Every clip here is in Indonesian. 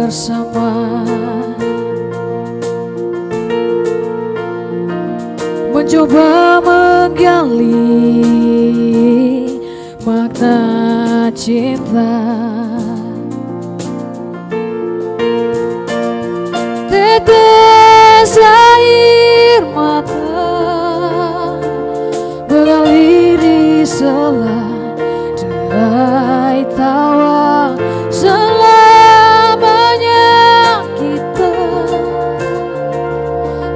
bersama, mencoba menggali makna cinta. Tetes air mata mengalir di sela derai tawa. Selamanya kita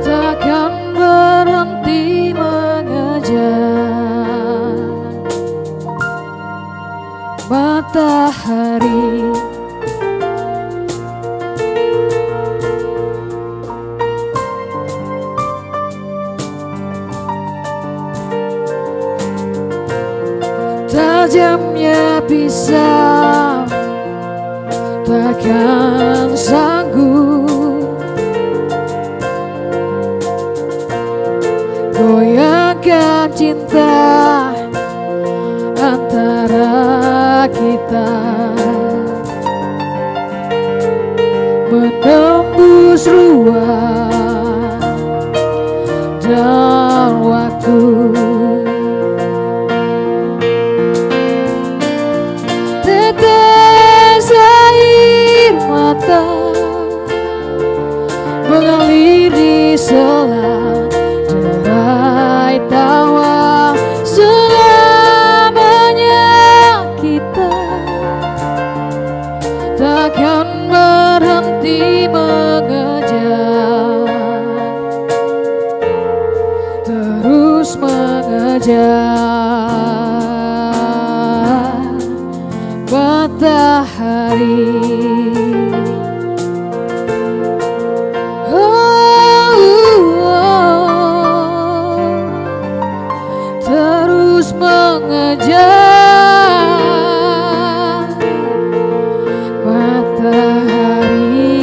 takkan berhenti mengejar matahari. Tajamnya pisau takkan sanggup goyahkan cinta antara kita, menembus ruang dan waktu. Tetes air mata mengalir di sela derai tawa. Selamanya kita takkan berhenti mengejar, terus mengejar matahari. Terus mengejar matahari.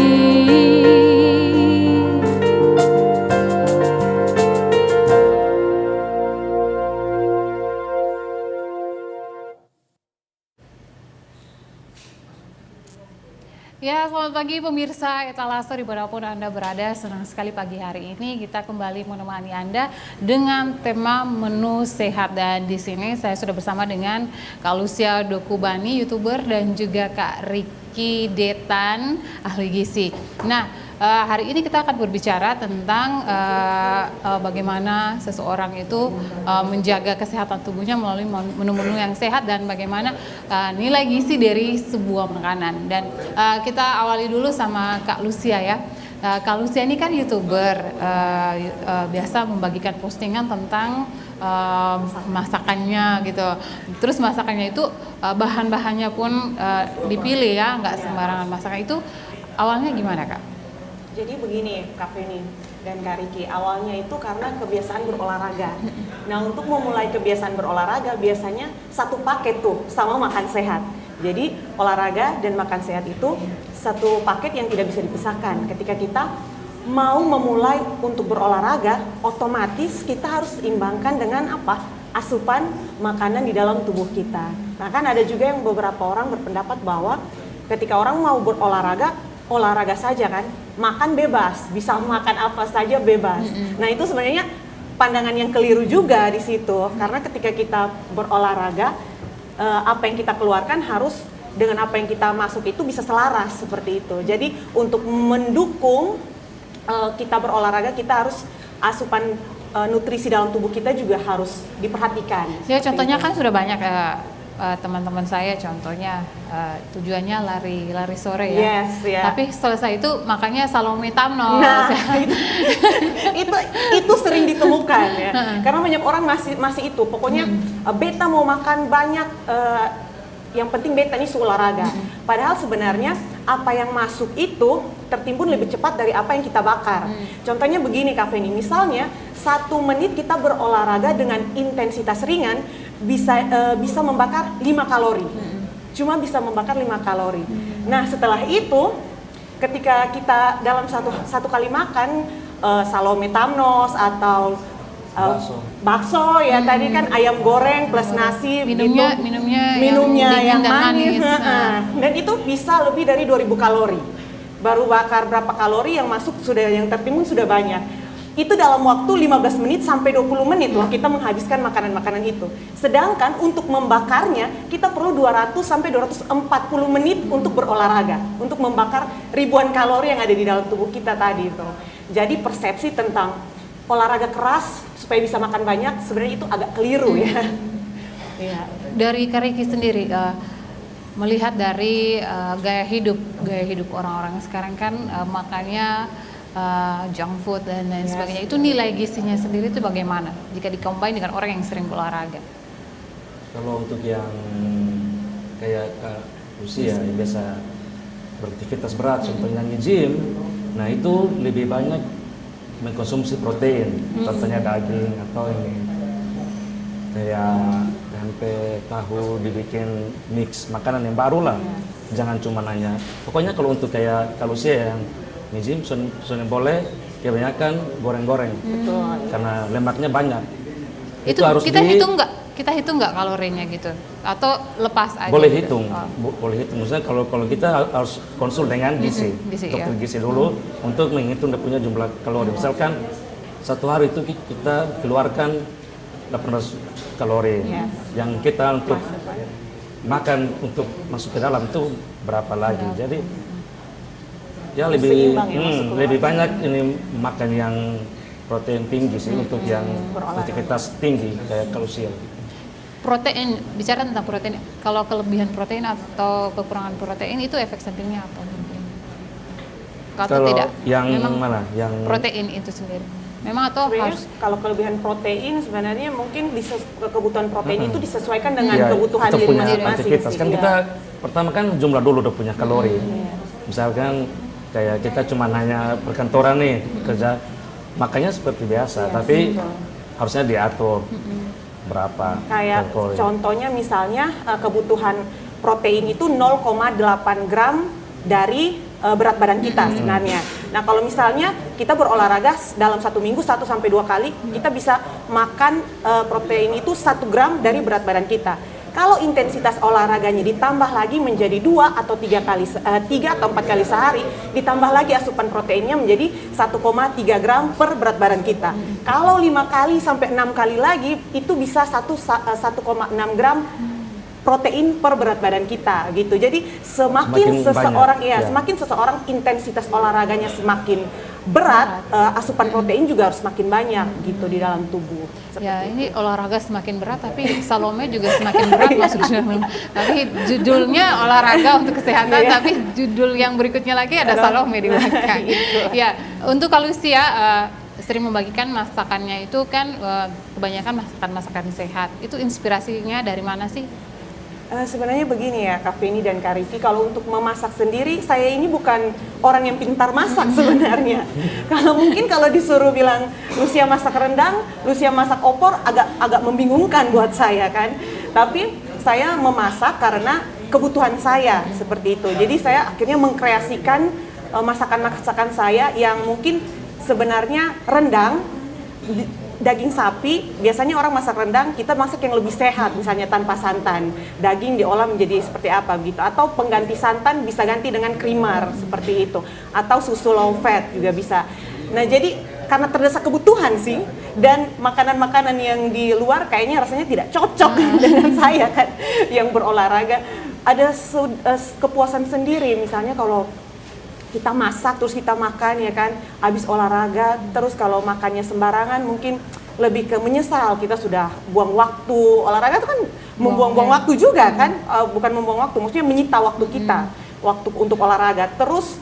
Ya, selamat pagi pemirsa Etalase dimanapun Anda berada. Senang sekali pagi hari ini kita kembali menemani Anda dengan tema menu sehat. Dan di sini saya sudah bersama dengan Kak Lucia Dokubani, YouTuber, dan juga Kak Ricky Detan, ahli gizi. Nah, hari ini kita akan berbicara tentang bagaimana seseorang itu menjaga kesehatan tubuhnya melalui menu-menu yang sehat dan bagaimana nilai gizi dari sebuah makanan. Dan kita awali dulu sama Kak Lucia ya. Kak Lucia ini kan YouTuber, biasa membagikan postingan tentang masakannya gitu. Terus masakannya itu bahan-bahannya pun dipilih ya, nggak sembarangan masakan. Itu awalnya gimana Kak? Jadi begini Kak Feni dan Kak Riki, awalnya itu karena kebiasaan berolahraga. Nah, untuk memulai kebiasaan berolahraga biasanya satu paket tuh sama makan sehat. Jadi olahraga dan makan sehat itu satu paket yang tidak bisa dipisahkan. Ketika kita mau memulai untuk berolahraga, otomatis kita harus imbangkan dengan apa? Asupan makanan di dalam tubuh kita. Nah, kan ada juga yang beberapa orang berpendapat bahwa ketika orang mau berolahraga, olahraga saja kan, makan bebas, bisa makan apa saja bebas. Nah, itu sebenarnya pandangan yang keliru juga di situ, karena ketika kita berolahraga, apa yang kita keluarkan harus dengan apa yang kita masuk itu bisa selaras seperti itu. Jadi untuk mendukung kita berolahraga, kita harus asupan nutrisi dalam tubuh kita juga harus diperhatikan. Ya, contohnya kan sudah banyak teman-teman saya contohnya tujuannya lari sore ya. Yes, yeah. Tapi selesai itu makanya Salome Tamnos. Nah, itu sering ditemukan ya. Karena banyak orang masih itu. Pokoknya beta mau makan banyak, yang penting beta ini olahraga. Padahal sebenarnya apa yang masuk itu tertimbun lebih cepat dari apa yang kita bakar. Contohnya begini Kak Feni, misalnya 1 menit kita berolahraga dengan intensitas ringan bisa membakar 5 kalori. Cuma bisa membakar 5 kalori. Nah, setelah itu ketika kita dalam satu kali makan Salome Tamnos atau bakso ya, tadi kan ayam goreng plus nasi, minumnya yang manis. Dan itu bisa lebih dari 2000 kalori. baru bakar berapa kalori, yang masuk sudah, yang tertimbun sudah banyak. Itu dalam waktu 15 menit sampai 20 menit loh kita menghabiskan makanan-makanan itu. Sedangkan untuk membakarnya kita perlu 200 sampai 240 menit untuk berolahraga, untuk membakar ribuan kalori yang ada di dalam tubuh kita tadi itu. Jadi persepsi tentang olahraga keras supaya bisa makan banyak sebenarnya itu agak keliru ya. Ya. Dari Kak Riki sendiri melihat dari gaya hidup orang-orang sekarang kan makannya junk food dan lain sebagainya, itu nilai gizinya sendiri itu bagaimana jika dikombin dengan orang yang sering berolahraga? Kalau untuk yang kayak usia yang biasa beraktivitas berat, contohnya nge-gym, nah itu lebih banyak mengkonsumsi protein, contohnya daging atau ini kayak tempe, tahu, dibikin mix makanan yang baru lah. Jangan cuma nanya. Pokoknya kalau untuk kayak usia yang nge-gym soalnya boleh kebanyakan goreng-goreng, karena lemaknya banyak. Itu harus kita hitung nggak kalorinya gitu, atau lepas aja? Boleh gitu? hitung, boleh hitung. Maksudnya kalau kita harus konsul dengan gizi, dokter gizi dulu untuk menghitung dia punya jumlah kalori. Misalkan satu hari itu kita keluarkan 800 kalori, yang kita untuk makan untuk masuk ke dalam itu berapa lagi? Jadi ya lebih banyak ini makan yang protein tinggi sih untuk yang aktivitas tinggi kayak kalsium. Protein, bicara tentang protein, kalau kelebihan protein atau kekurangan protein itu efek sampingnya apa? Atau Kalau tidak? yang memang mana? Yang protein itu sendiri. Memang atau harus kalau kelebihan protein sebenarnya mungkin kebutuhan protein itu disesuaikan dengan ya, kebutuhan kita diri punya masing-masing. aktivitas kan kita pertama kan jumlah dulu udah punya kalori. Misalkan kayak kita cuma hanya perkantoran nih kerja, makanya seperti biasa, tapi harusnya diatur berapa kayak kalori. Contohnya misalnya kebutuhan protein itu 0,8 gram dari berat badan kita sebenarnya. Nah kalau misalnya kita berolahraga dalam 1 minggu 1 sampai 2 kali, kita bisa makan protein itu 1 gram dari berat badan kita. Kalau intensitas olahraganya ditambah lagi menjadi 2 atau 3 atau 4 kali sehari, ditambah lagi asupan proteinnya menjadi 1,3 gram per berat badan kita. Kalau 5 kali sampai 6 kali lagi, itu bisa 1,6 gram protein per berat badan kita gitu. Jadi semakin seseorang intensitas olahraganya semakin berat, asupan protein juga harus semakin banyak gitu di dalam tubuh. Ya ini olahraga semakin berat, tapi Salome juga semakin berat masuk dalam. Tapi judulnya olahraga untuk kesehatan, tapi judul yang berikutnya lagi ada Salome di belakang. Ya untuk Kalusia sering membagikan masakannya itu kan kebanyakan masakan sehat. Itu inspirasinya dari mana sih? Sebenarnya begini ya Kak Feni dan Kak Riki, kalau untuk memasak sendiri saya ini bukan orang yang pintar masak sebenarnya. Kalau disuruh bilang Lucia masak rendang, Lucia masak opor, agak membingungkan buat saya kan. Tapi saya memasak karena kebutuhan saya seperti itu. Jadi saya akhirnya mengkreasikan masakan-masakan saya yang mungkin sebenarnya rendang, daging sapi, biasanya orang masak rendang, kita masak yang lebih sehat, misalnya tanpa santan. Daging diolah menjadi seperti apa gitu. Atau pengganti santan bisa ganti dengan creamer, seperti itu. Atau susu low fat juga bisa. Nah jadi karena terdesak kebutuhan sih, dan makanan-makanan yang di luar kayaknya rasanya tidak cocok dengan saya kan, yang berolahraga. Ada kepuasan sendiri, misalnya kalau kita masak terus kita makan ya kan, habis olahraga terus kalau makannya sembarangan mungkin lebih ke menyesal, kita sudah buang waktu. Olahraga itu kan membuang-buang waktu juga kan, bukan membuang waktu, maksudnya menyita waktu kita, waktu untuk olahraga. Terus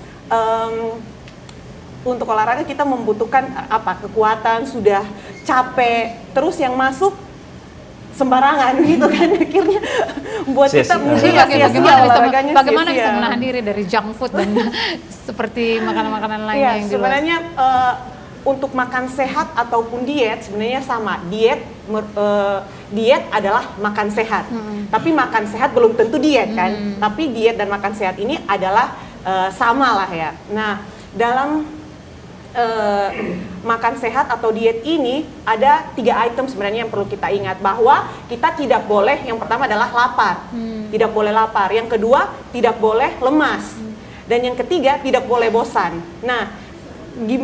untuk olahraga kita membutuhkan kekuatan, sudah capek, terus yang masuk sembarangan gitu kan, akhirnya buat kita bagaimana bisa menahan diri dari junk food dan seperti makanan-makanan lainnya yang di luar. Sebenarnya untuk makan sehat ataupun diet sebenarnya sama. Diet adalah makan sehat, tapi makan sehat belum tentu diet kan. Tapi diet dan makan sehat ini adalah sama lah ya. Nah dalam makan sehat atau diet ini ada 3 item sebenarnya yang perlu kita ingat, bahwa kita tidak boleh, yang pertama adalah lapar, tidak boleh lapar. Yang kedua, tidak boleh lemas. Dan yang ketiga, tidak boleh bosan. Nah,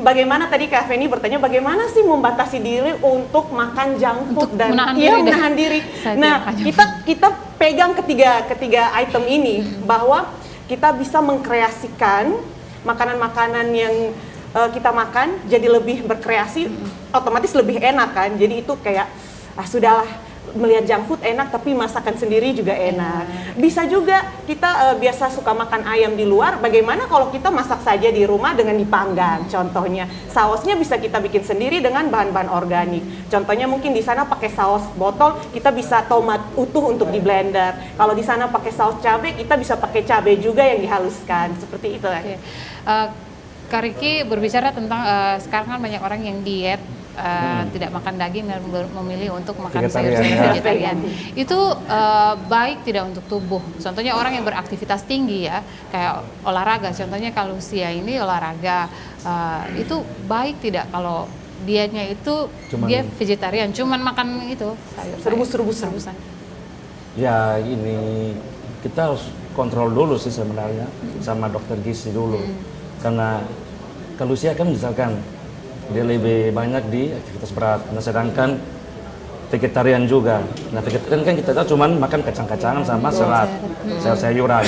bagaimana tadi Kak Feni bertanya, bagaimana sih membatasi diri untuk makan junk food Untuk dan menahan diri. diri. Nah, kita pegang ketiga item ini, bahwa kita bisa mengkreasikan makanan-makanan yang kita makan jadi lebih berkreasi, otomatis lebih enak kan. Jadi itu kayak sudahlah, melihat junk food enak tapi masakan sendiri juga enak. Bisa juga kita biasa suka makan ayam di luar, bagaimana kalau kita masak saja di rumah dengan dipanggang. Contohnya sausnya bisa kita bikin sendiri dengan bahan-bahan organik. Contohnya mungkin di sana pakai saus botol, kita bisa tomat utuh untuk di blender. Kalau di sana pakai saus cabai, kita bisa pakai cabai juga yang dihaluskan. Seperti itu. Oke. Kak Riki berbicara tentang sekarang kan banyak orang yang diet, tidak makan daging dan memilih untuk makan sayur-sayur vegetarian. Itu baik tidak untuk tubuh? Contohnya orang yang beraktivitas tinggi ya, kayak olahraga. Contohnya kalau Lucia ini olahraga, itu baik tidak kalau dietnya itu dia vegetarian, cuman makan itu Rebus-rebusan. Ya ini kita harus kontrol dulu sih sebenarnya sama dokter gizi dulu. Karena kalau usia kan misalkan dia lebih banyak di aktivitas berat, nah sedangkan vegetarian juga. Nah vegetarian kan kita tahu cuman makan kacang-kacangan sama serat, sayur-sayuran.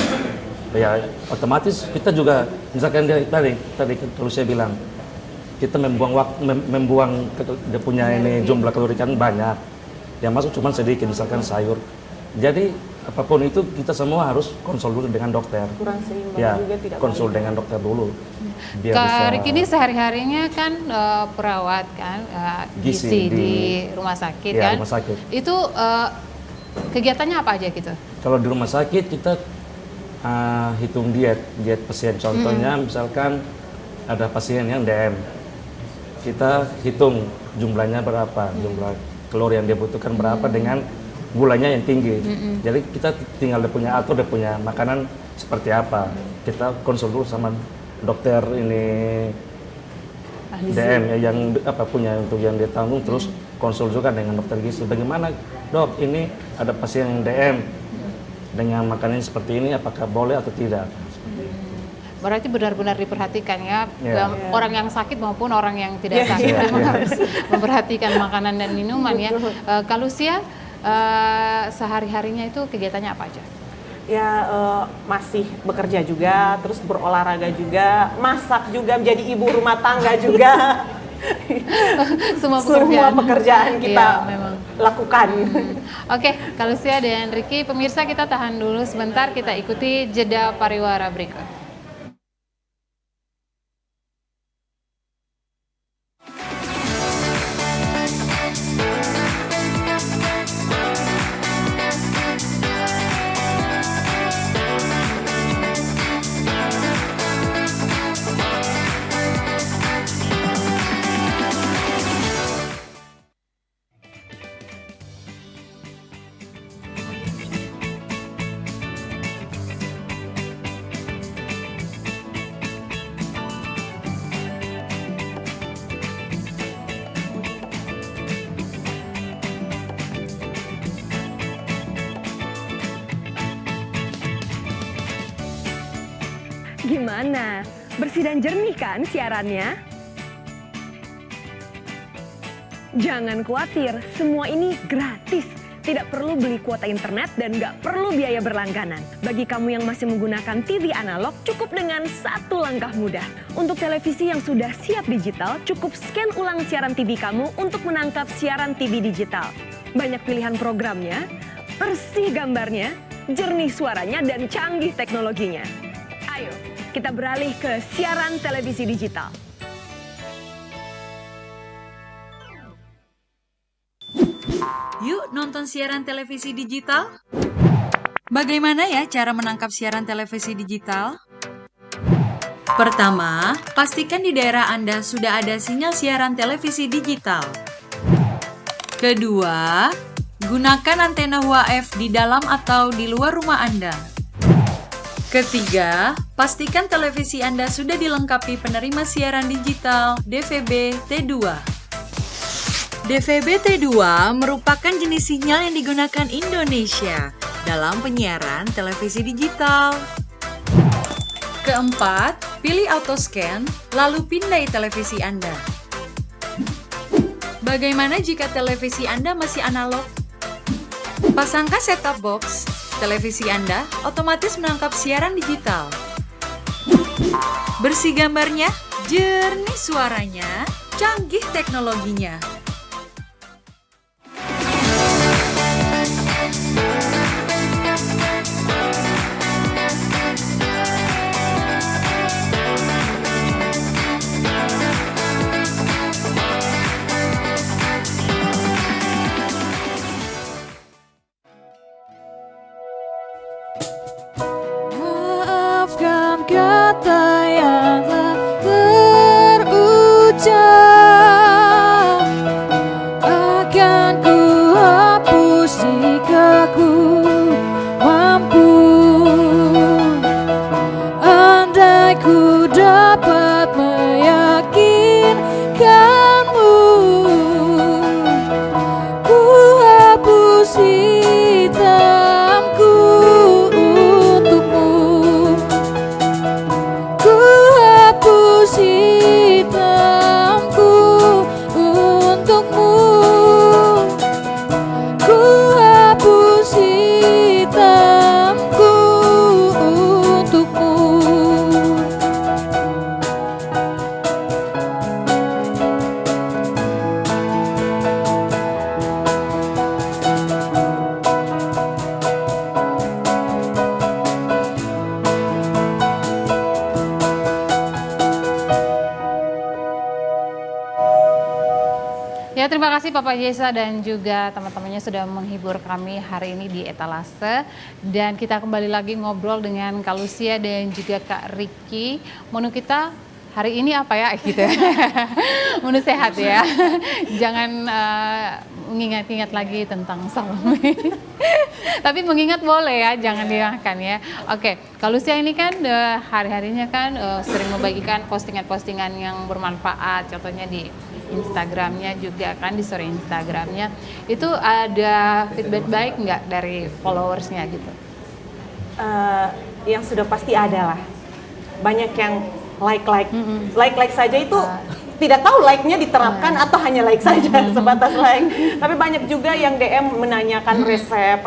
Ya otomatis kita juga misalkan tadi kalau saya bilang kita membuang dia punya ini jumlah kalori kan banyak, yang masuk cuma sedikit misalkan sayur. Jadi apapun itu kita semua harus konsul dulu dengan dokter. Kurang seimbang ya, juga tidak konsul dengan dokter dulu. Biar Kak Riki ini sehari-harinya kan perawat kan gizi di rumah sakit kan. Rumah sakit. Itu kegiatannya apa aja gitu? Kalau di rumah sakit kita hitung diet pasien. Contohnya misalkan ada pasien yang DM, kita hitung jumlahnya berapa, jumlah kalori yang dia butuhkan berapa dengan gulanya yang tinggi. Jadi kita tinggal dia punya makanan seperti apa. Kita konsul dulu sama dokter ini DM ya, yang punya untuk yang dia tanggung, terus konsul juga dengan dokter gizi. Bagaimana dok, ini ada pasien yang DM dengan makanan seperti ini, apakah boleh atau tidak? Berarti benar-benar diperhatikan ya, orang yang sakit maupun orang yang tidak sakit memang harus memperhatikan makanan dan minuman ya. Kalau Lucia sehari-harinya itu kegiatannya apa aja? Ya masih bekerja juga, terus berolahraga juga, masak juga, menjadi ibu rumah tangga juga. Semua pekerjaan kita lakukan. Oke, kalau Lucia dan Riki, pemirsa kita tahan dulu sebentar, kita ikuti jeda pariwara berikut. Gimana? Bersih dan jernih kan siarannya? Jangan khawatir, semua ini gratis. Tidak perlu beli kuota internet dan nggak perlu biaya berlangganan. Bagi kamu yang masih menggunakan TV analog, cukup dengan satu langkah mudah. Untuk televisi yang sudah siap digital, cukup scan ulang siaran TV kamu untuk menangkap siaran TV digital. Banyak pilihan programnya, bersih gambarnya, jernih suaranya, dan canggih teknologinya. Ayo, kita beralih ke siaran televisi digital. Yuk nonton siaran televisi digital. Bagaimana ya cara menangkap siaran televisi digital? Pertama, pastikan di daerah Anda sudah ada sinyal siaran televisi digital. Kedua, gunakan antena UHF di dalam atau di luar rumah Anda. Ketiga, pastikan televisi Anda sudah dilengkapi penerima siaran digital DVB T2. DVB T2 merupakan jenis sinyal yang digunakan Indonesia dalam penyiaran televisi digital. Keempat, pilih auto scan, lalu pindai televisi Anda. Bagaimana jika televisi Anda masih analog? Pasangkan set-top box, televisi Anda otomatis menangkap siaran digital. Bersih gambarnya, jernih suaranya, canggih teknologinya. Maafkan kata yang telah terucap, akan ku hapus jika ku mampu. Andai ku dapat meyakinkanmu, ku hapus hitamku untukmu. Ku hapus hitamku untukmu. Ku hapus hitamku untukmu. Ya, terima kasih Bapak Yesa dan juga teman-temannya sudah menghibur kami hari ini di Etalase. Dan kita kembali lagi ngobrol dengan Kak Lucia dan juga Kak Ricky. Menu kita hari ini apa ya gitu. Menu sehat ya. Jangan mengingat-ingat lagi tentang salami. Tapi mengingat boleh ya, jangan dimakan ya. Oke, Kak Lucia ini kan hari-harinya kan sering membagikan postingan-postingan yang bermanfaat. Contohnya di Instagramnya juga kan, di story Instagramnya. Itu ada feedback baik nggak dari followersnya gitu? Yang sudah pasti ada lah. Banyak yang like saja itu tidak tahu like-nya diterapkan atau hanya like saja sebatas like. Tapi banyak juga yang DM menanyakan resep.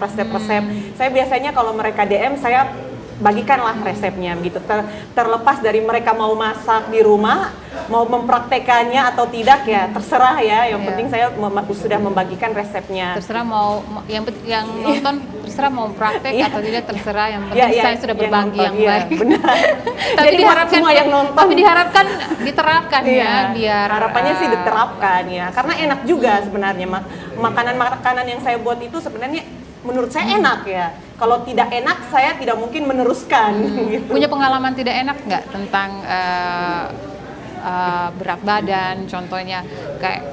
Saya biasanya kalau mereka DM saya bagikanlah resepnya gitu. Terlepas dari mereka mau masak di rumah, mau mempraktekannya atau tidak ya terserah ya. Yang penting saya sudah membagikan resepnya. Terserah mau yang nonton terserah mau praktek atau tidak terserah, yang penting saya sudah berbagi yang baik. Benar. Tapi Jadi diharapkan semua yang nonton, tapi diharapkan diterapkan ya, biar harapannya sih diterapkan ya. Karena enak juga sebenarnya makanan-makanan yang saya buat itu sebenarnya menurut saya enak ya. Kalau tidak enak saya tidak mungkin meneruskan. Gitu. Punya pengalaman tidak enak nggak tentang berat badan contohnya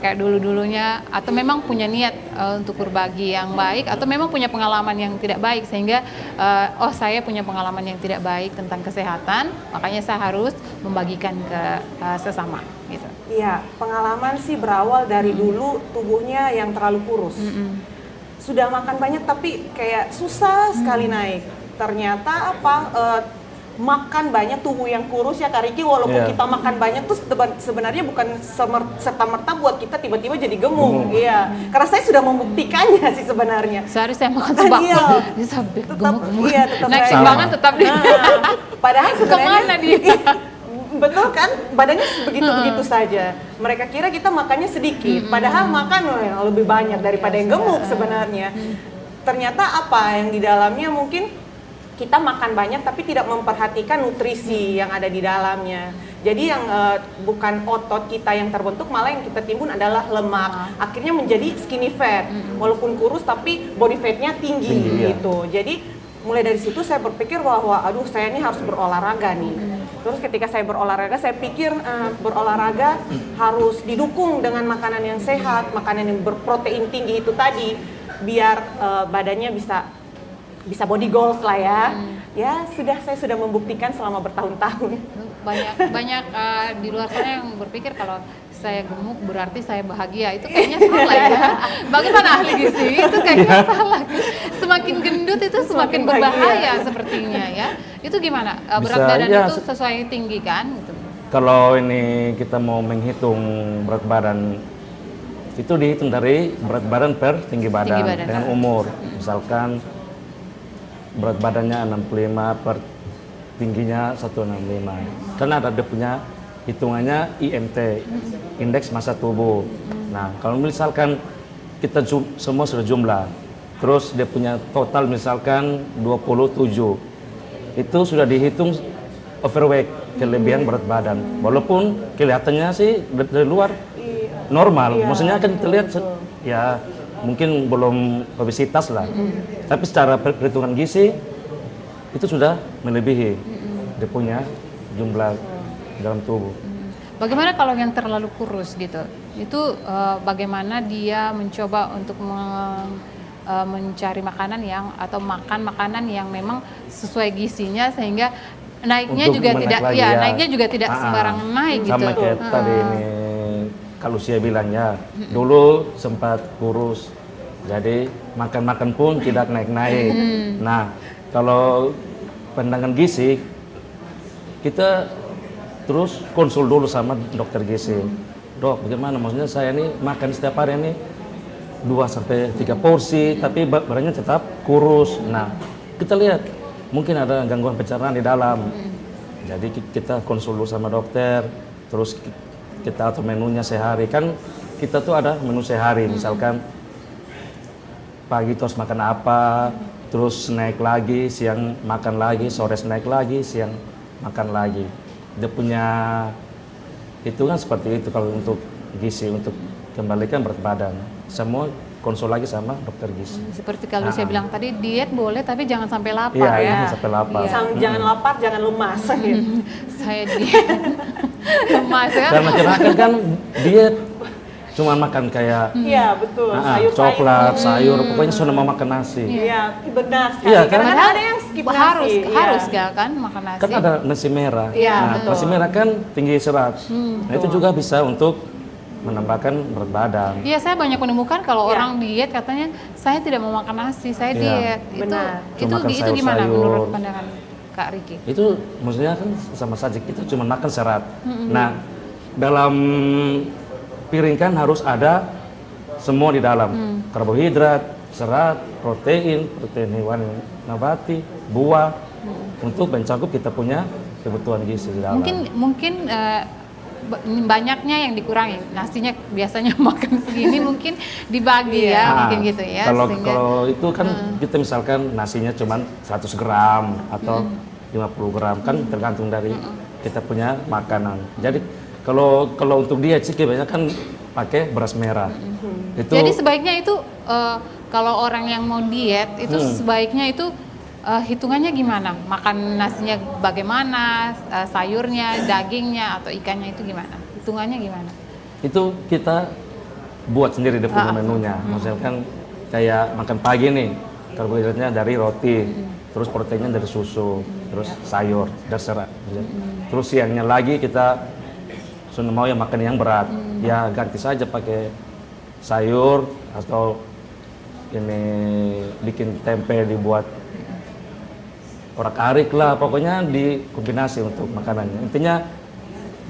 kayak dulunya, atau memang punya niat untuk berbagi yang baik, atau memang punya pengalaman yang tidak baik sehingga saya punya pengalaman yang tidak baik tentang kesehatan, makanya saya harus membagikan ke sesama gitu. Iya, pengalaman sih berawal dari dulu tubuhnya yang terlalu kurus. Sudah makan banyak tapi kayak susah sekali naik. Ternyata makan banyak tubuh yang kurus ya Kak Ricky, walaupun kita makan banyak tuh sebenarnya bukan serta-merta buat kita tiba-tiba jadi gemuk. Iya, karena saya sudah membuktikannya sih sebenarnya. Sehari saya makan sebako, dia sampai gemuk. Iya, tetap naik timbangan tetap dia. Padahal sebenarnya kemana dia? Betul kan, badannya begitu-begitu saja. Mereka kira kita makannya sedikit, padahal makan lebih banyak daripada yang gemuk sebenarnya. Ternyata apa yang di dalamnya, mungkin kita makan banyak tapi tidak memperhatikan nutrisi yang ada di dalamnya. Jadi yang bukan otot kita yang terbentuk, malah yang kita timbun adalah lemak. Akhirnya menjadi skinny fat. Walaupun kurus tapi body fatnya tinggi gitu. Jadi mulai dari situ saya berpikir bahwa aduh saya ini harus berolahraga nih. Terus ketika saya berolahraga, saya pikir berolahraga harus didukung dengan makanan yang sehat, makanan yang berprotein tinggi itu tadi, biar badannya bisa body goals lah ya. Ya saya sudah membuktikan selama bertahun-tahun. banyak di luar sana yang berpikir kalau saya gemuk berarti saya bahagia. Itu kayaknya salah ya. Bagaimana ahli gizi? Itu kayaknya salah. Semakin gendut itu semakin berbahaya sepertinya ya. Itu gimana? Berat Bisa, badan ya, itu sesuai tinggi kan? Gitu. Kalau ini kita mau menghitung berat badan, itu dihitung dari berat badan per tinggi badan, dengan umur. Misalkan berat badannya 65 per tingginya 165. Karena ada dia punya hitungannya IMT, indeks massa tubuh. Nah, kalau misalkan kita semua sudah jumlah, terus dia punya total misalkan 27, itu sudah dihitung overweight, kelebihan berat badan. Walaupun kelihatannya sih dari luar normal, maksudnya kan terlihat ya mungkin belum obesitas lah, tapi secara perhitungan gizi itu sudah melebihi dia punya jumlah dalam tubuh. Bagaimana kalau yang terlalu kurus gitu? Itu bagaimana dia mencoba untuk mencari makanan yang atau makan makanan yang memang sesuai gizinya sehingga naiknya Untuk juga tidak lagi, ya, naiknya juga tidak sembarangan naik gitu. Sama kayak tadi ini kalau Lucia bilangnya, dulu sempat kurus, jadi makan-makan pun tidak naik-naik. Nah, kalau pandangan gizi, kita terus konsul dulu sama dokter gizi. Dok, bagaimana? Maksudnya saya ini makan setiap hari ini 2-3 porsi, tapi badannya tetap kurus. Nah, kita lihat, mungkin ada gangguan pencernaan di dalam. Jadi kita konsul dulu sama dokter, terus kita atur menunya sehari. Kan kita tuh ada menu sehari, misalkan pagi terus makan apa, terus snack lagi, siang makan lagi, sore snack lagi, siang makan lagi. Dia punya hitungan seperti itu kalau untuk gizi, untuk kembalikan berat badan. Semua konsul lagi sama dokter gizi. Seperti kalau saya bilang tadi, diet boleh tapi jangan sampai lapar Iya, ya. jangan sampai lapar. Jangan lapar, jangan lemas. Saya diet lemas ya. Karena kebanyakan kan diet cuma makan kayak Iya, betul. Sayur-sayur. coklat, sayur, pokoknya sudah mau makan nasi. Iya, benar sekali. Iya, kan? Karena ada yang skip nasi. Harus gak kan makan nasi? Kan ada nasi merah. Iya, Nah, betul. nasi merah kan tinggi serat. Nah, itu juga bisa untuk menambahkan berat badan. Iya, saya banyak menemukan kalau Iya. orang diet katanya saya tidak mau makan nasi, saya Iya. diet. Benar. Itu Cuma makan itu gimana sayur-sayur. menurut pandangan Kak Riki? Itu maksudnya kan sama saja, kita cuma makan serat. Nah, dalam piring kan harus ada semua di dalam. Karbohidrat, serat, protein hewani nabati, buah, untuk mencakup kita punya kebutuhan gizi di dalam. Mungkin banyaknya yang dikurangi. Nasinya biasanya makan segini mungkin dibagi ya, mungkin gitu ya. Kalau itu kan kita misalkan nasinya cuma 100 gram atau 50 gram, kan tergantung dari kita punya makanan. Jadi kalau untuk diet sih kebanyakan pakai beras merah. Itu Jadi sebaiknya itu kalau orang yang mau diet itu sebaiknya itu hitungannya gimana? Makan nasinya bagaimana? Sayurnya, dagingnya atau ikannya itu gimana? Hitungannya gimana? itu kita buat sendiri dia punya menunya. Maksudnya kan kayak makan pagi nih, karbohidratnya dari roti, terus proteinnya dari susu, terus sayur, dari serat. Terus siangnya lagi kita sudah mau yang makan yang berat, ya ganti saja pakai sayur atau ini bikin tempe dibuat orak-arik lah, pokoknya dikombinasi untuk makanannya. Intinya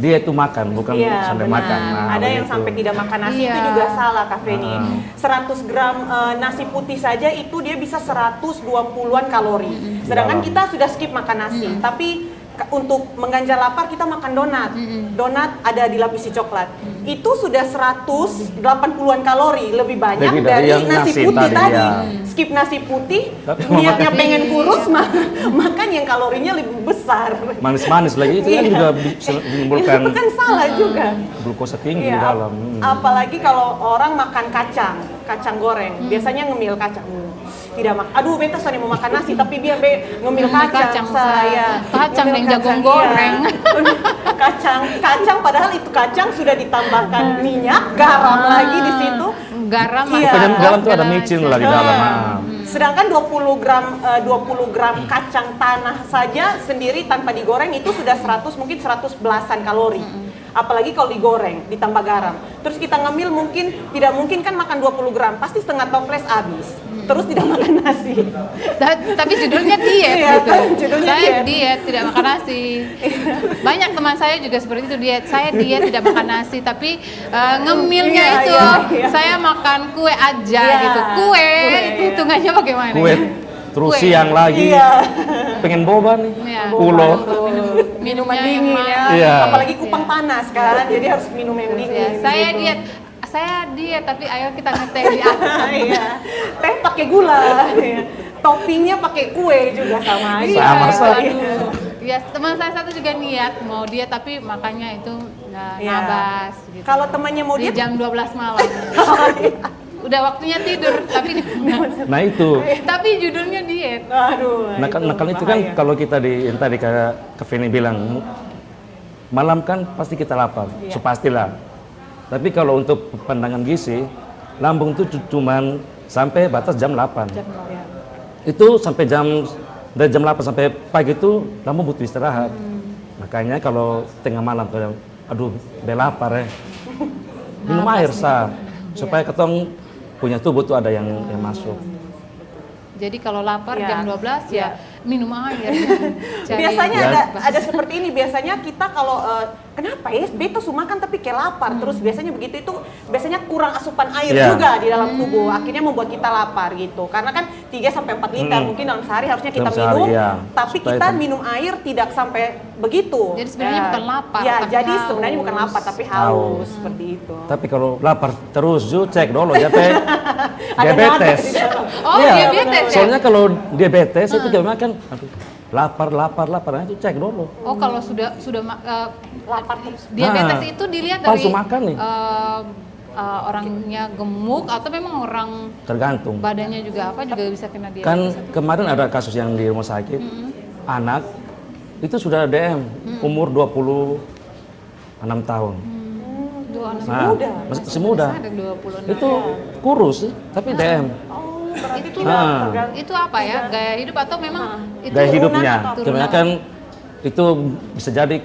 dia itu makan, bukan sampai benar. makan. Nah, ada yang begitu. sampai tidak makan nasi, itu juga salah Kak Feni. 100 gram nasi putih saja itu dia bisa 120-an kalori. Sedangkan kita sudah skip makan nasi, tapi untuk mengganjal lapar kita makan donat. Donat ada dilapisi coklat. Itu sudah 180-an kalori, lebih banyak Lebih dari dari yang nasi nasi putih tadi, tadi. ya. Skip nasi putih, Tapi niatnya makan- pengen kurus, makan yang kalorinya lebih besar. Manis-manis lagi, itu kan juga bisa menimbulkan Itu kan salah juga. glukosa tinggi di Iya, dalam. apalagi kalau orang makan kacang goreng, biasanya ngemil kacang. Tidak aduh beta soalnya mau makan nasi tapi dia ngemil kacang, saya. Kacang Ngemil yang jagung iya. goreng. kacang padahal itu kacang sudah ditambahkan minyak, garam lagi di situ. garam, Iya. Pokoknya masako, dalam tuh ada segala micin macam. lah di dalam. Sedangkan 20 gram kacang tanah saja sendiri tanpa digoreng itu sudah 100 mungkin 100 belasan kalori. Apalagi kalau digoreng ditambah garam. Terus kita ngemil mungkin tidak mungkin kan makan 20 gram, pasti setengah toples habis. Terus tidak makan nasi. Tapi judulnya diet Iya, gitu. judulnya Saya diet. diet, tidak makan nasi. Banyak teman saya juga seperti itu diet. Saya diet tidak makan nasi, tapi ngemilnya Iya, itu iya. saya makan kue aja Iya, gitu. Kue itu iya. hitungannya bagaimana? Kue terus siang lagi Iya. pengen boba nih. Iya. Pulau. Minuman Minumnya dingin yang ya. Iya. Apalagi kupang panas kan. Jadi harus minum yang Ya, dingin. saya gitu. diet. Saya diet tapi ayo kita ngeteh di atas. Iya. Teh pakai gula. Iya. Toppingnya pakai kue juga sama aja. Sama saja. Aduh. Ya, teman saya satu juga niat mau diet tapi makannya itu Iya. nabas gitu. Kalau temannya mau di diet, jam 12 malam. Udah waktunya tidur tapi Nah itu. tapi judulnya diet. aduh. Nakal itu kan bahaya. kalau kita di yang tadi kayak Kak Feni bilang malam kan pasti kita lapar, Iya. pastilah. Tapi kalau untuk pandangan gizi, lambung itu cuman sampai batas jam 8. Ya. Itu sampai dari jam 8 sampai pagi itu lambung butuh istirahat. Makanya kalau tengah malam kalau aduh belapar ya. Minum air supaya ketong punya tubuh tuh ada yang masuk. Jadi kalau lapar Iya. jam 12 Iya. ya minum air. Cari Biasanya Ya. ada seperti ini. Biasanya kita kalau kenapa ya beta makan tapi kayak lapar. Terus biasanya begitu itu biasanya kurang asupan air Iya. juga di dalam tubuh. Akhirnya membuat kita lapar gitu. Karena kan 3 sampai 4 liter mungkin dalam sehari harusnya kita Dalam sehari, minum. iya. Tapi Supaya kita itu- minum air tidak sampai begitu. Jadi sebenarnya bukan lapar, Ya, tapi jadi haus. sebenarnya bukan lapar tapi haus seperti itu. Tapi kalau lapar terus cek dulu sampai Ada diabetes. nada di dalam. Oh, Iya, diabetes ya? soalnya kalau diabetes itu dia makan aduh, lapar, nah itu cek dulu. Oh, kalau sudah Lapar terus. diabetes Nah, itu dilihat palsu dari makan nih. orangnya gemuk atau memang orang Tergantung. badannya juga apa juga bisa kena diabetes. Kan kemarin ada kasus yang di rumah sakit, anak itu sudah DM umur 26 tahun. Dua anak Nah, masih muda. ada 26. Itu kurus sih, tapi DM. Oh, berarti Itu tidak Nah. tergantung. itu apa ya? Gaya hidup atau memang itu Gaya hidupnya. atau Sebenarnya kan itu bisa jadi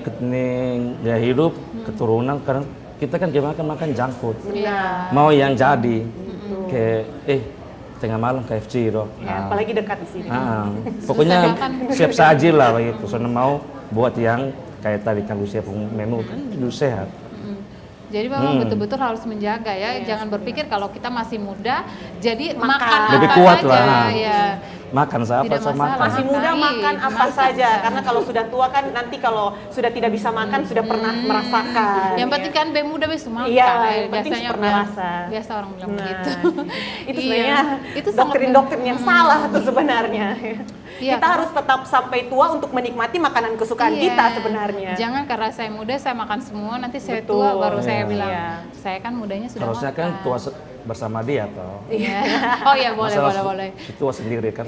gaya hidup, keturunan karena kita kan makan junk food. Iya. Mau yang jadi kayak tengah malam KFC dong. Ya, apalagi dekat di sini. Pokoknya Susah makan. siap saji lah begitu. Soalnya mau buat yang kayak tadi kalau siap menu kan itu sehat. Jadi memang betul-betul harus menjaga ya. Jangan berpikir kalau kita masih muda, jadi Makan. makan Lebih apa kuat saja. lah. Ya. Makan apa Tidak saya masalah. makan. Masih muda Makan. makan apa Makan. saja karena kalau sudah tua kan nanti kalau sudah tidak bisa makan sudah pernah merasakan. Yang penting kan be muda be makan. Iya, ya. yang penting Biasanya pernah rasa. biasa orang bilang Nah, begitu. itu Iya. sebenarnya Itu sangat doktrin-doktrin yang salah tuh sebenarnya. Iya, Kita kan? harus tetap sampai tua untuk menikmati makanan kesukaan Iya. kita sebenarnya. Jangan karena saya muda saya makan semua, nanti saya Betul. tua baru saya Iya. bilang Iya. saya kan mudanya sudah Harusnya makan. kan tua bersama dia toh. Iya. Oh iya boleh Masa boleh. Tua sendiri kan.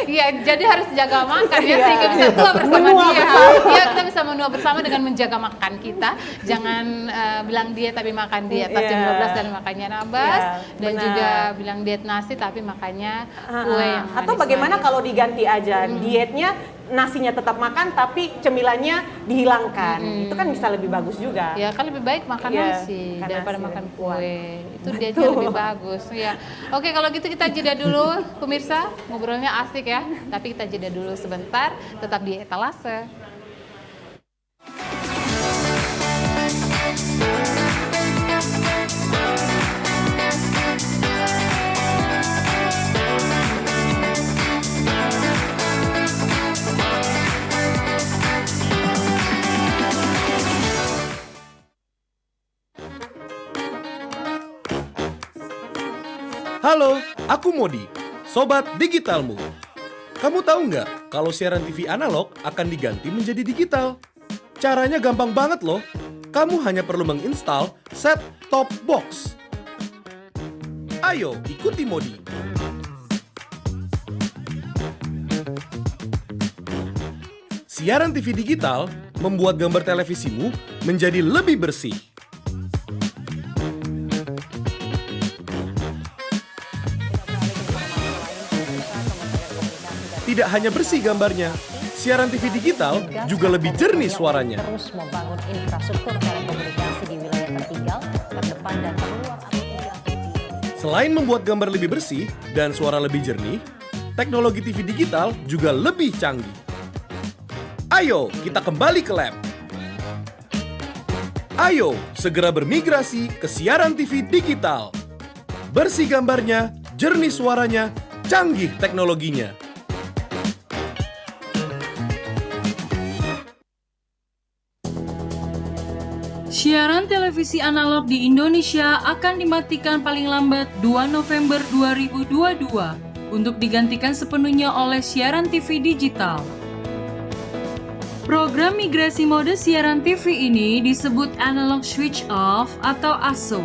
Iya, jadi harus jaga makan ya Iya. sehingga bisa tua bersama Menua dia. bersama. Iya, kita bisa menua bersama dengan menjaga makan kita. Jangan bilang diet tapi makan diet pas jam Iya. 12 dan makannya nabas Iya, dan benar. juga bilang diet nasi tapi makannya kue yang Atau bagaimana manis-manis. kalau diganti aja dietnya nasinya tetap makan tapi cemilannya dihilangkan. Itu kan bisa lebih bagus juga. Ya kan lebih baik makan Iya, nasi makan daripada nasi makan lebih kuat. kue. Itu dietnya lebih bagus. Ya. Oke, kalau gitu kita jeda dulu pemirsa. Ngobrolnya asik ya. Tapi kita jeda dulu sebentar. Tetap di Etalase. Halo, aku Modi, Sobat Digitalmu. Kamu tahu nggak kalau siaran TV analog akan diganti menjadi digital? Caranya gampang banget loh. Kamu hanya perlu menginstal set-top box. Ayo, ikuti Modi. Siaran TV digital membuat gambar televisimu menjadi lebih bersih. tidak hanya bersih gambarnya, siaran TV digital juga lebih jernih suaranya. Terus membangun infrastruktur telekomunikasi di wilayah tertinggal, terdepan dan terluar apabila Selain membuat gambar lebih bersih dan suara lebih jernih, teknologi TV digital juga lebih canggih. Ayo, kita kembali ke lab. Ayo, segera bermigrasi ke siaran TV digital. Bersih gambarnya, jernih suaranya, canggih teknologinya. Siaran televisi analog di Indonesia akan dimatikan paling lambat 2 November 2022 untuk digantikan sepenuhnya oleh siaran TV digital. Program migrasi mode siaran TV ini disebut Analog Switch Off atau ASO.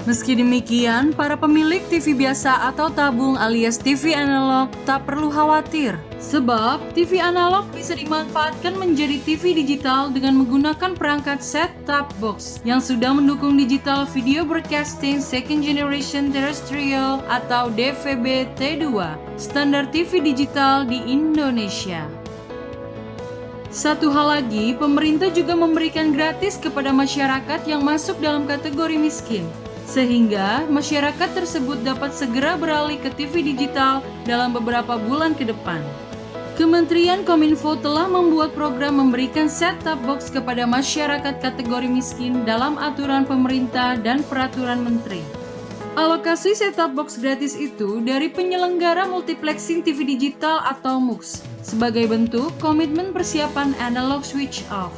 Meski demikian, para pemilik TV biasa atau tabung alias TV analog tak perlu khawatir, sebab TV analog bisa dimanfaatkan menjadi TV digital dengan menggunakan perangkat set-top box yang sudah mendukung digital video broadcasting second generation terrestrial atau DVB T2, standar TV digital di Indonesia. Satu hal lagi, pemerintah juga memberikan gratis kepada masyarakat yang masuk dalam kategori miskin, sehingga masyarakat tersebut dapat segera beralih ke TV digital dalam beberapa bulan ke depan. Kementerian Kominfo telah membuat program memberikan set-top box kepada masyarakat kategori miskin dalam aturan pemerintah dan peraturan menteri. Alokasi set-top box gratis itu dari penyelenggara multiplexing TV digital atau MUX sebagai bentuk komitmen persiapan analog switch off.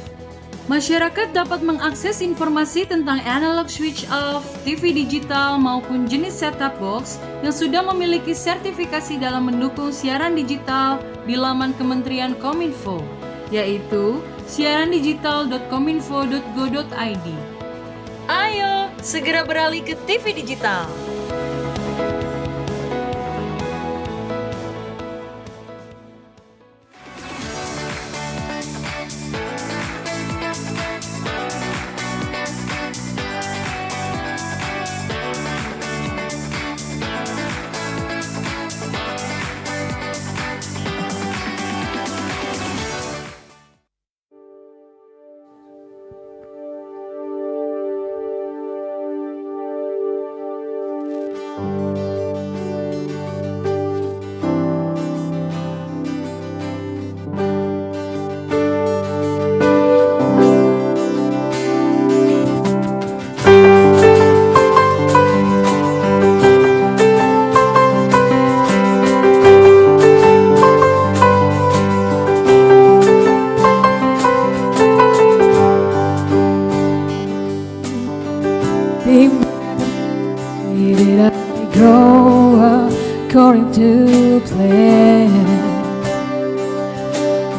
Masyarakat dapat mengakses informasi tentang analog switch off, TV digital maupun jenis set-top box yang sudah memiliki sertifikasi dalam mendukung siaran digital di laman Kementerian Kominfo, yaitu siarandigital.kominfo.go.id. Ayo, segera beralih ke TV digital. Did I grow up according to plan?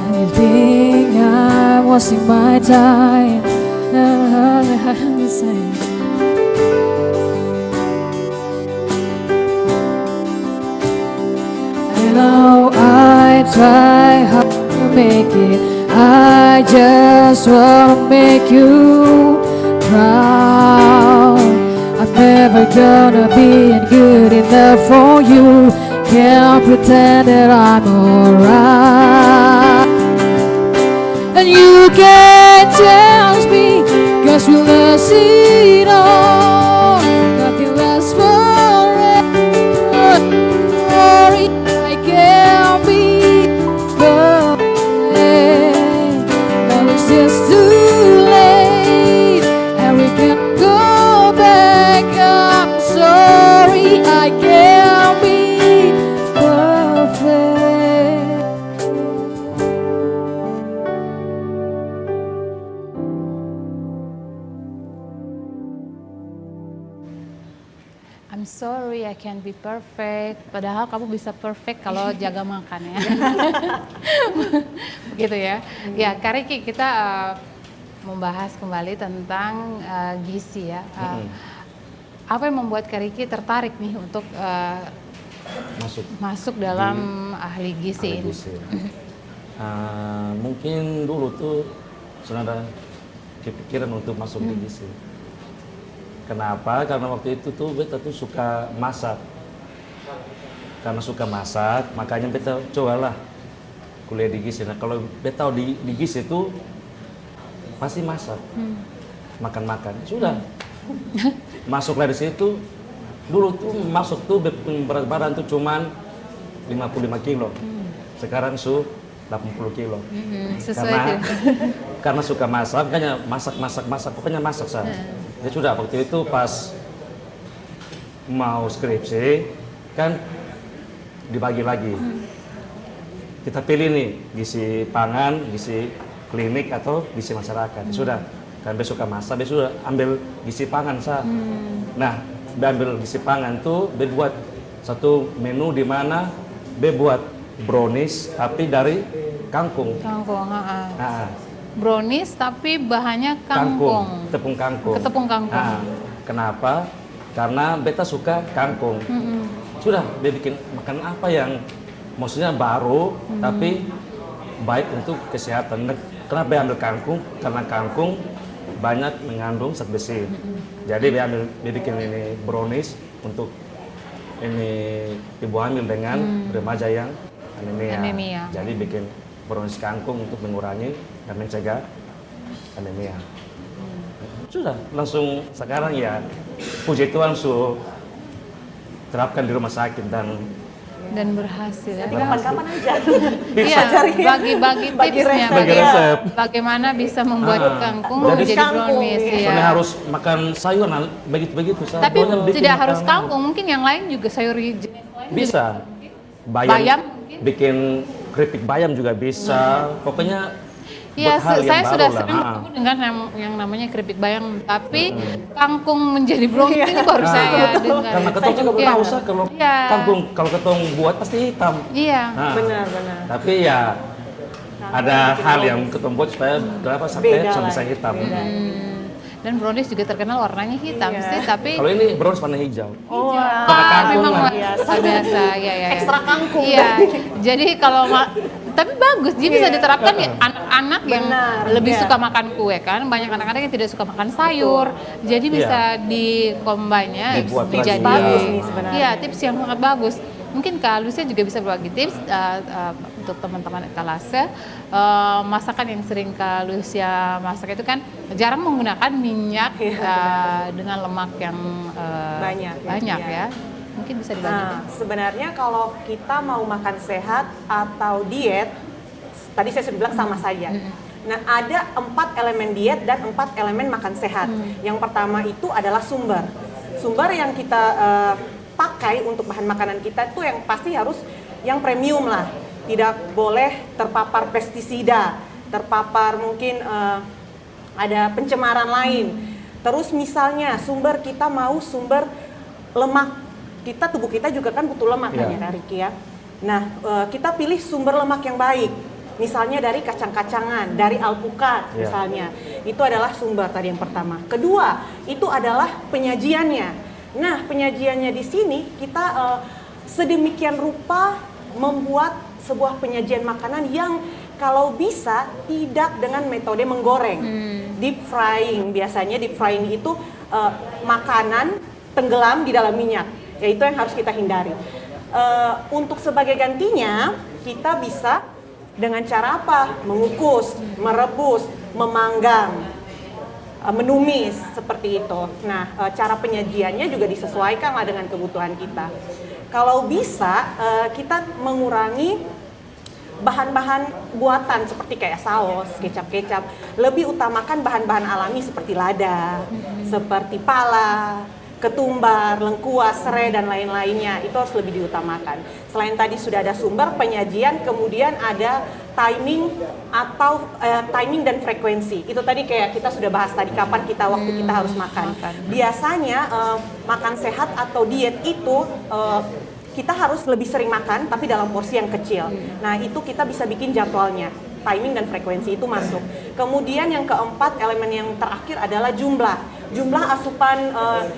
And you think I'm wasting my time? I know I try hard to make it. I just wanna make you proud. I'm never gonna be good enough for you. Can't pretend that I'm alright. And you can't tell me, 'cause we'll never see it all. Nothing lasts forever. Sorry, I can't be perfect, but it's just too late, and we can go back. I'm sorry, I can't be perfect. I'm sorry, I can't be perfect. Padahal kamu bisa perfect kalau jaga makan ya. Begitu ya. Ya, Kak Riki, kita membahas kembali tentang gizi ya. Apa yang membuat Kak Riki tertarik nih untuk masuk dalam ahli gizi ini? Mungkin dulu tuh sudah ada kepikiran untuk masuk di gizi. Kenapa? Karena waktu itu tuh beta tuh suka masak. karena suka masak, makanya beta cobalah kuliah di GIS. Nah kalau beta tahu di GIS itu pasti masak, makan-makan, sudah. Masuklah di situ, dulu tuh masuk tuh berat badan tuh cuman 55 kilo, sekarang 80 kilo. Sesuai Karena, tuh. karena suka masak, makanya masak, pokoknya masak saya. Ya sudah, waktu itu pas mau skripsi, kan dibagi lagi. Kita pilih nih, gizi pangan, gizi klinik, atau gizi masyarakat. Sudah, kan dia suka masak, dia sudah ambil gizi pangan saya. Nah, dia ambil gizi pangan tuh, dia buat satu menu di mana dia buat brownies, tapi dari kangkung. Kangkung, Nah, brownies tapi bahannya kangkung. tepung kangkung. Ketepung kangkung. Nah, kenapa? Karena beta suka kangkung. Sudah, dia bikin makan apa yang maksudnya baru, tapi baik untuk kesehatan. Kenapa dia ambil kangkung? Karena kangkung banyak mengandung zat besi. Jadi dia bikin ini brownies untuk ini ibu hamil dengan remaja yang anemia. Jadi bikin brownies kangkung untuk mengurangi dan mencegah anemia. Sudah, langsung sekarang ya puji Tuhan terapkan di rumah sakit Dan berhasil ya. Nanti kapan-kapan aja. Iya, bagi tipsnya, Bagi resep. bagaimana bisa membuat kangkung Jadi menjadi brownies ya. Soalnya harus makan sayur, nah, begitu saya. Tapi Pokoknya bikin tidak harus makanan. kangkung, mungkin yang lain juga sayur jenis lain Bisa. Bayam mungkin? Bikin keripik bayam juga bisa. Pokoknya Iya, buat hal yang saya baru sudah lah. sering bertemu dengan yang namanya keripik bayam, tapi kangkung menjadi brownies ini baru saya dengar. Karena ketong juga Iya. tahu kalau Iya. kangkung kalau ketong buat pasti hitam. Iya. Nah, Benar. tapi ya ada hal yang ketong buat supaya berapa sampai Beda lah. bisa hitam. Dan brownies juga terkenal warnanya hitam sih, tapi Kalau ini brownies warna hijau. Oh, Pakai kangkung memang lah. luar biasa, ya. Ekstra kangkung. Iya. Jadi kalau tapi bagus, dia bisa diterapkan ya anak-anak yang Benar, lebih iya. suka makan kue kan. Banyak anak-anak yang tidak suka makan sayur. Jadi bisa di-combine-nya Dibuat menjadi lagi. Bagus nih sebenarnya. Iya, tips yang sangat bagus. Mungkin Kak Lucia juga bisa berbagi tips untuk teman-teman etalase. Masakan yang sering Kak Lucia masak itu kan jarang menggunakan minyak dengan lemak yang banyak ya. Mungkin bisa dibagi. Nah, sebenarnya kalau kita mau makan sehat atau diet, tadi saya sudah bilang sama saja. Nah, ada 4 elemen diet dan 4 elemen makan sehat. Yang pertama itu adalah sumber. Sumber yang kita pakai untuk bahan makanan kita itu yang pasti harus yang premium lah. Tidak boleh terpapar pestisida, terpapar mungkin ada pencemaran lain. Terus misalnya sumber kita mau sumber lemak. Tubuh kita juga kan butuh lemak kan ya Kak Riki ya. Nah, kita pilih sumber lemak yang baik. Misalnya dari kacang-kacangan, dari alpukat misalnya. Itu adalah sumber tadi yang pertama. Kedua, itu adalah penyajiannya. Nah, penyajiannya di sini kita sedemikian rupa membuat sebuah penyajian makanan yang kalau bisa tidak dengan metode menggoreng. Deep frying, biasanya deep frying itu makanan tenggelam di dalam minyak. Ya itu yang harus kita hindari. Untuk sebagai gantinya, kita bisa dengan cara apa? Mengukus, merebus, memanggang, menumis, seperti itu. Nah, cara penyajiannya juga disesuaikan lah dengan kebutuhan kita. Kalau bisa, kita mengurangi bahan-bahan buatan seperti kayak saus, kecap-kecap. Lebih utamakan bahan-bahan alami seperti lada, seperti pala, ketumbar, lengkuas, serai, dan lain-lainnya. Itu harus lebih diutamakan. Selain tadi sudah ada sumber, penyajian, kemudian ada timing atau timing dan frekuensi. Itu tadi kayak kita sudah bahas tadi, kapan waktu kita harus makan. Biasanya makan sehat atau diet itu kita harus lebih sering makan, tapi dalam porsi yang kecil. Nah, itu kita bisa bikin jadwalnya. Timing dan frekuensi itu masuk. Kemudian yang keempat, elemen yang terakhir adalah jumlah asupan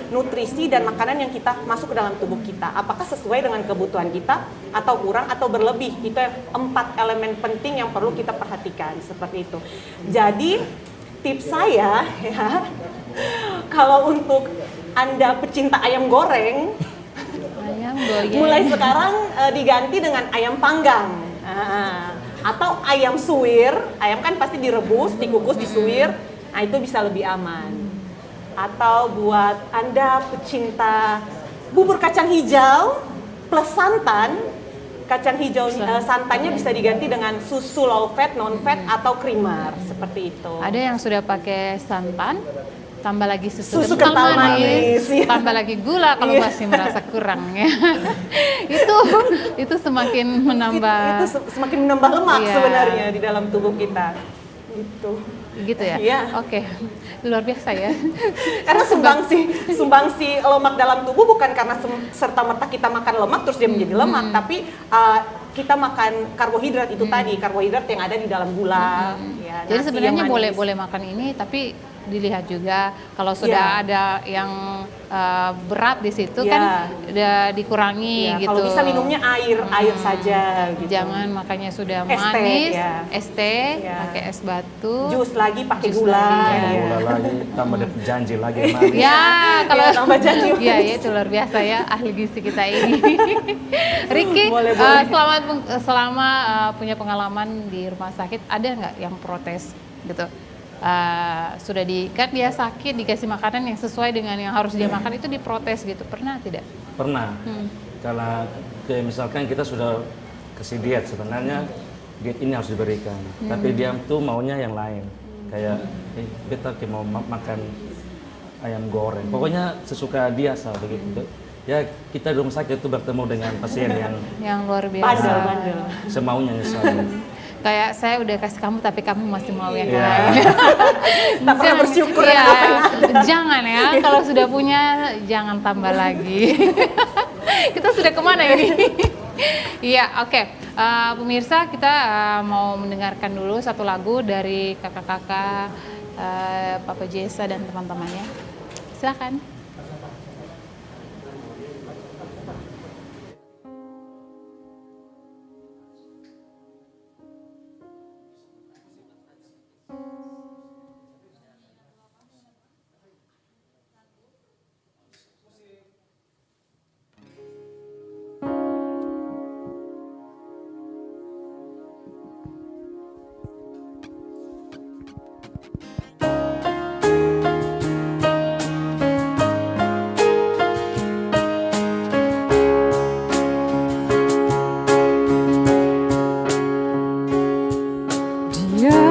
nutrisi dan makanan yang kita masuk ke dalam tubuh kita. Apakah sesuai dengan kebutuhan kita atau kurang atau berlebih? Itu 4 elemen penting yang perlu kita perhatikan, seperti itu. Jadi tips saya ya, kalau untuk Anda pecinta ayam goreng, doyan. Mulai sekarang diganti dengan ayam panggang. Atau ayam suwir, ayam kan pasti direbus, dikukus, disuwir. Nah, itu bisa lebih aman. Atau buat Anda pecinta bubur kacang hijau plus santan, kacang hijau santannya bisa diganti dengan susu low fat, non fat atau creamer seperti itu. Ada yang sudah pakai santan, tambah lagi susu kental manis, ya. tambah lagi gula kalau masih merasa kurang ya. itu semakin menambah itu semakin menambah lemak Iya. sebenarnya di dalam tubuh kita. gitu ya. Iya. Oke. Luar biasa ya. Karena sumbangsi lemak dalam tubuh bukan karena serta merta kita makan lemak terus dia menjadi lemak, tapi kita makan karbohidrat itu tadi, karbohidrat yang ada di dalam gula. Ya, Jadi nasi sebenarnya yang manis. boleh makan ini, tapi dilihat juga kalau sudah ada yang berat di situ Iya. kan udah dikurangi Ya, gitu. kalau bisa minumnya air saja gitu. Jangan makannya sudah Es teh, manis, ya. es teh, Iya. pakai es batu. Jus lagi pakai Jus gula. lagi, Tambah ya. gula lagi, tambah janji lagi yang manis. Ya, kalau Ya, tambah janji manis. ya itu luar biasa ya ahli gizi kita ini. Ricky, Boleh. selama punya pengalaman di rumah sakit, ada nggak yang protes gitu? Sudah kan dia sakit dikasih makanan yang sesuai dengan yang harus dia makan, itu diprotes gitu, pernah tidak? Pernah. Kalau kayak misalkan kita sudah kasih diet, sebenarnya diet ini harus diberikan, tapi dia tuh maunya yang lain. Kayak beta mau makan ayam goreng, pokoknya sesuka dia asal begitu. Ya kita di rumah sakit itu bertemu dengan pasien yang luar biasa. Bandel. semaunya misalnya. Kayak saya udah kasih kamu tapi kamu masih mau yang Iya. lain. Tak pernah bersyukur Iya, dengan apa yang ada. jangan ya, kalau sudah punya jangan tambah lagi. Kita sudah kemana ini? Iya, oke. Pemirsa, kita mau mendengarkan dulu satu lagu dari kakak-kakak Papa Jesa dan teman-temannya. Silakan. Dia,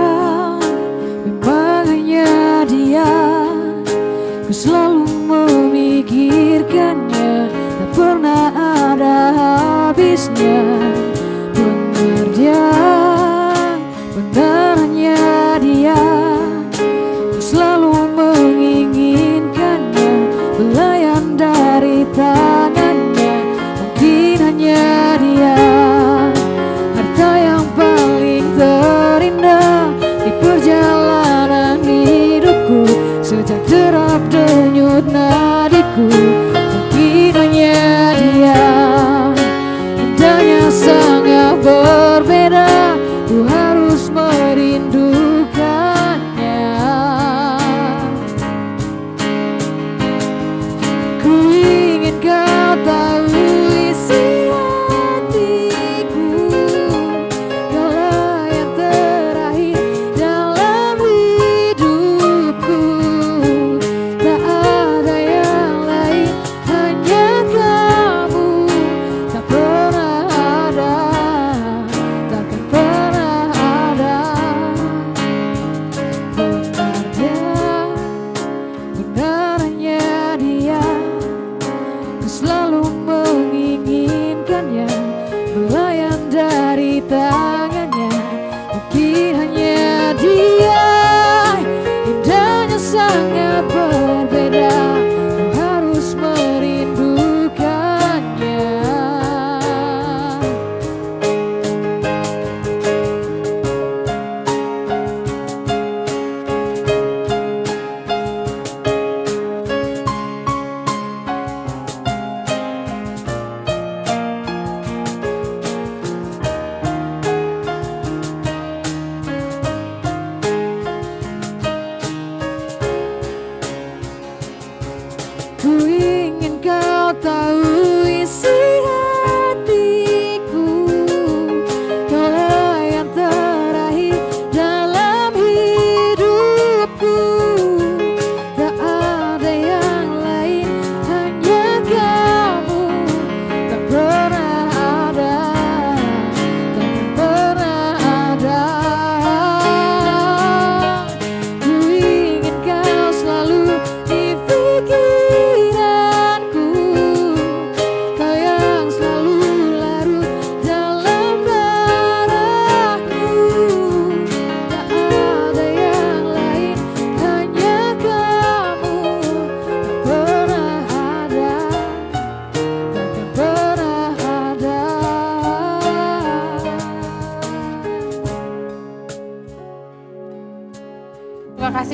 memang hanya dia. Ku selalu memikirkannya, tak pernah ada habisnya. Benar dia, benar hanya dia. Ku selalu menginginkannya, belayan dari tangannya. Mungkin hanya dia, harta yang paling terindah di perjalanan hidupku. Sejak derap denyut nadiku, mungkin hanya dia. Indahnya sangat berbeda, ku harus merindukannya. Ku ingin kau tahu isi hatiku, kaulah yang terakhir dalam hidupku. Tak ada yang lain, hanya kamu. Tak pernah ada, takkan pernah ada. Benar dia, benar hanya dia. Ku selalu menginginkannya, belayan dari tangannya. Mungkin hanya dia, indahnya sangat berbeda. Ku harus merindukannya. Ku ingin kau tahu isi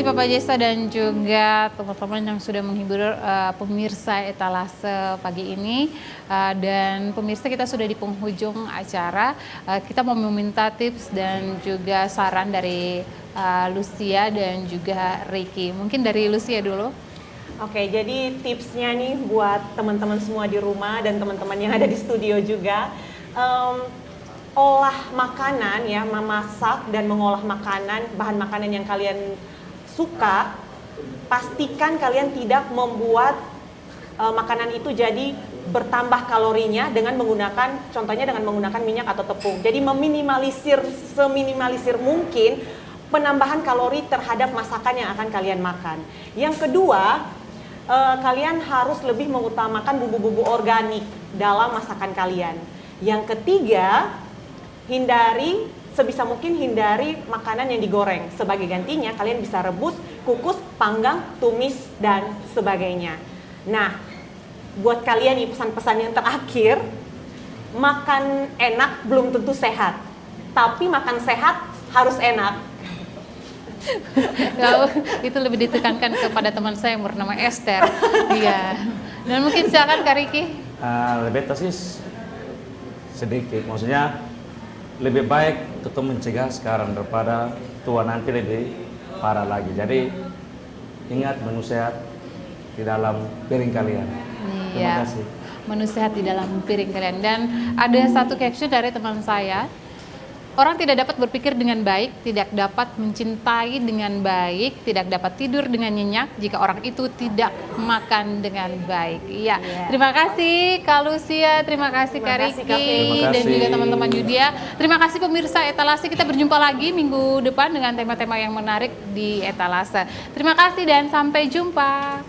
kasih Papa Jesa dan juga teman-teman yang sudah menghibur pemirsa Etalase pagi ini. Dan pemirsa, kita sudah di penghujung acara. Kita mau meminta tips dan juga saran dari Lucia dan juga Ricky. Mungkin dari Lucia dulu. Oke, jadi tipsnya nih buat teman-teman semua di rumah dan teman-teman yang ada di studio juga. Olah makanan ya, memasak dan mengolah makanan, bahan makanan yang kalian suka, pastikan kalian tidak membuat makanan itu jadi bertambah kalorinya dengan menggunakan, contohnya dengan menggunakan minyak atau tepung. Jadi meminimalisir seminimalisir mungkin penambahan kalori terhadap masakan yang akan kalian makan. Yang kedua, kalian harus lebih mengutamakan bumbu-bumbu organik dalam masakan kalian. Yang ketiga, sebisa mungkin hindari makanan yang digoreng. Sebagai gantinya kalian bisa rebus, kukus, panggang, tumis, dan sebagainya. Nah, buat kalian nih pesan-pesan yang terakhir, makan enak belum tentu sehat, tapi makan sehat harus enak. Itu lebih ditekankan kepada teman saya yang bernama Esther. Iya. Dan mungkin silakan Kak Ricky. Lebih tesis sedikit, maksudnya lebih baik tetap mencegah sekarang daripada tua nanti lebih parah lagi. Jadi ingat, menu sehat di dalam piring kalian. Terima kasih. Menu sehat di dalam piring kalian. Dan ada satu caption dari teman saya. Orang tidak dapat berpikir dengan baik, tidak dapat mencintai dengan baik, tidak dapat tidur dengan nyenyak jika orang itu tidak makan dengan baik. Iya. Terima kasih Kak Lucia, terima kasih Kak Ricky, dan juga teman-teman Yudia. Terima kasih pemirsa Etalase, kita berjumpa lagi minggu depan dengan tema-tema yang menarik di Etalase. Terima kasih dan sampai jumpa.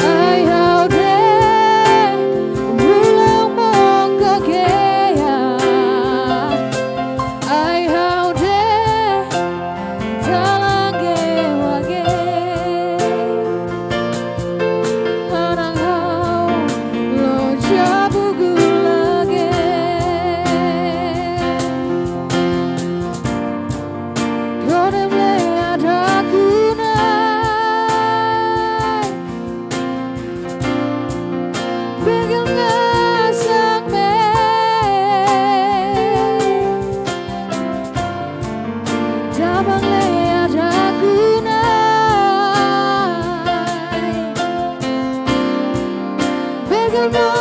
Ay, how dare Lo